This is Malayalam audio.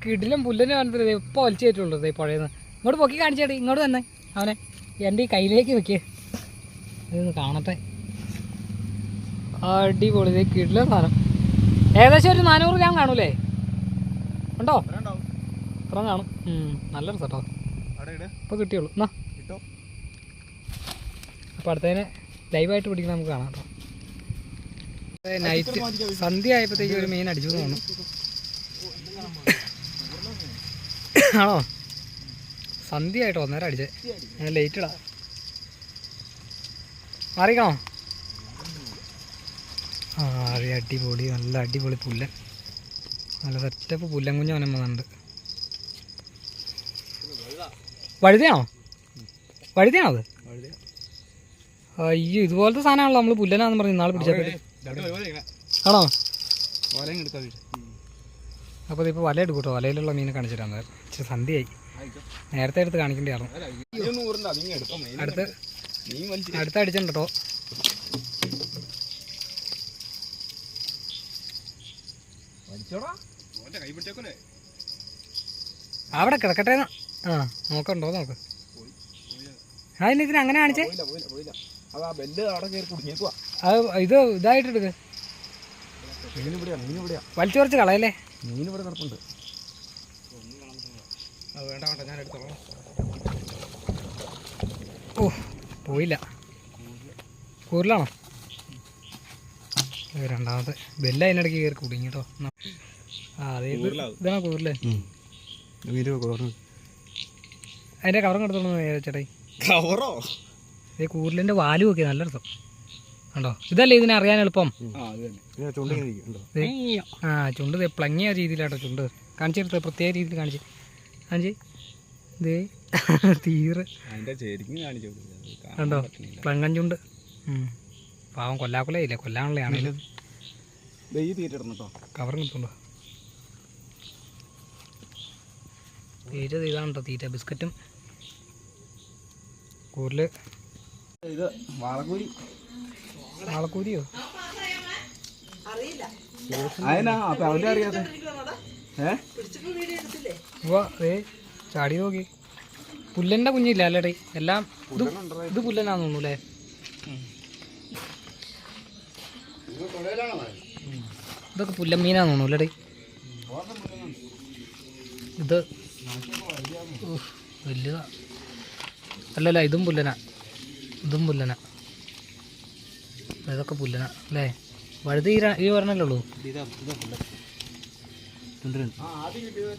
കിടിലും പുല്ലിനെ കാണുന്നത് ഇപ്പോൾ വലിച്ചു കയറ്റുള്ളൂ ഈ പുഴയെന്ന്. ഇങ്ങോട്ട് പൊക്കി കാണിച്ചേട്ടി, ഇങ്ങോട്ട് തന്നെ അവനെ എൻ്റെ ഈ കയ്യിലേക്ക് വെക്കുക. ഇതൊന്ന് കാണട്ടെ. അടിപൊളി കിടിലും സാധനം. ഏകദേശം ഒരു 400 ഗ്രാം കാണൂലേ? ഉണ്ടോ? ഇത്ര കാണും. നല്ല രസട്ടോ. ഇപ്പോൾ കിട്ടിയുള്ളൂ. എന്നാ അപ്പോൾ അടുത്തതിനെ ലൈവായിട്ട് പിടിക്കണം, നമുക്ക് കാണാം കേട്ടോ. നൈറ്റ് സന്ധ്യ ആയപ്പോഴത്തേക്ക് ഒരു മീൻ അടിച്ചു തോന്നുന്നു. ആണോ? സന്ധ്യ ആയിട്ടോ, നേരം അടിച്ചേ. ഞാൻ ലേറ്റ് ഇടാം. മാറിക്കണോ? ആ അടിപൊളി, നല്ല അടിപൊളി പുല്ലൻ. നല്ല സെറ്റപ്പ് പുല്ലൻ കുഞ്ഞ് അവനെ വന്നിട്ടുണ്ട്. വഴുതയാണോ? വഴുതയാണോ അത്? അയ്യോ, ഇതുപോലത്തെ സാധനമാണല്ലോ നമ്മൾ പുല്ലനാന്ന് പറഞ്ഞ് നാളെ പിടിച്ചപ്പോൾ. ആണോ? അപ്പോൾ ഇതിപ്പോൾ വല എടുക്കും കേട്ടോ. വലയിലുള്ള മീനെ കാണിച്ചിട്ടാണ്. ഇച്ചിരി സന്ധ്യയായി, നേരത്തെ എടുത്ത് കാണിക്കേണ്ടിയായിരുന്നു. അടുത്ത് അടിച്ചിട്ടുണ്ട് കേട്ടോ. അവിടെ കിടക്കട്ടെ. ആ നോക്കണ്ടോ നോക്ക്. അതിന് ഇതിന് അങ്ങനെ കാണിച്ചേ. അത് ഇത് ഇതായിട്ടെടുക്ക്. വലിച്ചു കുറച്ച് കളയല്ലേ. മീൻ ഇവിടെ കിടപ്പുണ്ട്. വേണ്ട വേണ്ട, ഞാൻ എടുത്തോളാം. ഓ പോയില്ല. കൂറിലാണോ? രണ്ടാമത്തെ ബെല്ല് അതിനിടയ്ക്ക് കയറി കുടുങ്ങി കേട്ടോ. ആ അതെ, ഇതാണോ കൂറില്? അതിൻ്റെ കവറും എടുത്തോളൂ ചേട്ടായി. കവറോ? ഈ കൂറിലിൻ്റെ വാലും ഒക്കെ നല്ല രസം കണ്ടോ. ഇതല്ലേ ഇതിനെ അറിയാൻ എളുപ്പം. ആ ചുണ്ട് പ്ലങ്ങിയ രീതിയിലാട്ടോ ചുണ്ട് കാണിച്ചെടുത്ത്, പ്രത്യേക രീതിയിൽ കാണിച്ച് ഇതേ തീറ് കണ്ടോ, പ്ലങ്ങൻ ചുണ്ട്. പാവം കൊല്ലാക്കൊലയില്ലേ, കൊല്ലാനുള്ള ആണെങ്കിലും കവർ കിട്ടുണ്ടോ. തീറ്റ ഇതാണ് കേട്ടോ, തീറ്റ ബിസ്ക്കറ്റും. കൂരില് വാളക്കൂരിയോ? ചാടി നോക്കി. പുല്ലൻ്റെ കുഞ്ഞില്ല അല്ലേടേ, എല്ലാം ഇത് പുല്ലനാന്ന് തോന്നുന്നു അല്ലേ. ഇതൊക്കെ പുല്ലൻ മീനാന്ന് തോന്നുന്നു അല്ലേടേ. ഇത് വലുതാ. അല്ലല്ല, ഇതും പുല്ലനാ, ഇതും പുല്ലനാ. ഇതൊക്കെ പുല്ലനാ അല്ലേ. വഴുതി ഈ പറഞ്ഞല്ലേ ഉള്ളൂ.